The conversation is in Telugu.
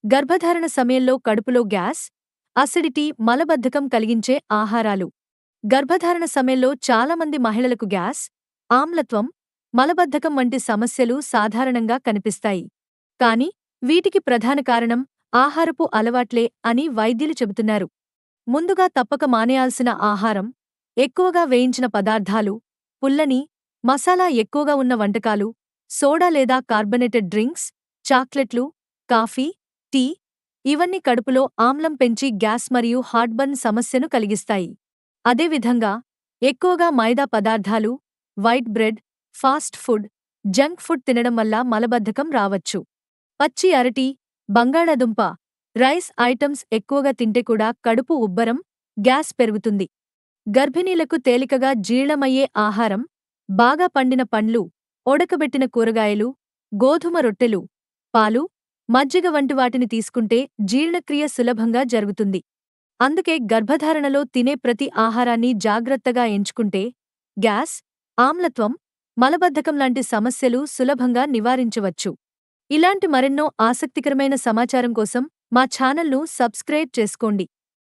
గర్భధారణ సమయంలో కడుపులో గ్యాస్, అసిడిటీ, మలబద్ధకం కలిగించే ఆహారాలు. గర్భధారణ సమయంలో చాలామంది మహిళలకు గ్యాస్, ఆమ్లత్వం, మలబద్ధకం వంటి సమస్యలు సాధారణంగా కనిపిస్తాయి. కాని వీటికి ప్రధాన కారణం ఆహారపు అలవాట్లే అని వైద్యులు చెబుతున్నారు. ముందుగా తప్పక మానేయాల్సిన ఆహారం: ఎక్కువగా వేయించిన పదార్థాలు, పుల్లని, మసాలా ఎక్కువగా ఉన్న వంటకాలు, సోడా లేదా కార్బనేటెడ్ డ్రింక్స్, చాక్లెట్లు, కాఫీ, టీ ఇవన్నీ కడుపులో ఆమ్లం పెంచి గ్యాస్ మరియు హార్ట్బర్న్ సమస్యను కలిగిస్తాయి. అదేవిధంగా ఎక్కువగా మైదా పదార్థాలు, white bread, fast food, junk food తినడం వల్ల మలబద్ధకం రావచ్చు. పచ్చి అరటి, బంగాళాదుంప, రైస్ ఐటమ్స్ ఎక్కువగా తింటే కూడా కడుపు ఉబ్బరం, గ్యాస్ పెరుగుతుంది. గర్భిణీలకు తేలికగా జీర్ణమయ్యే ఆహారం: బాగా పండిన పండ్లు, ఉడకబెట్టిన కూరగాయలు, గోధుమ రొట్టెలు, పాలు, మజ్జిగ వంటి వాటిని తీసుకుంటే జీర్ణక్రియ సులభంగా జరుగుతుంది. అందుకే గర్భధారణలో తినే ప్రతి ఆహారాన్ని జాగ్రత్తగా ఎంచుకుంటే గ్యాస్, ఆమ్లత్వం, మలబద్ధకం లాంటి సమస్యలు సులభంగా నివారించవచ్చు. ఇలాంటి మరెన్నో ఆసక్తికరమైన సమాచారం కోసం మా ఛానల్ను సబ్స్క్రైబ్ చేసుకోండి.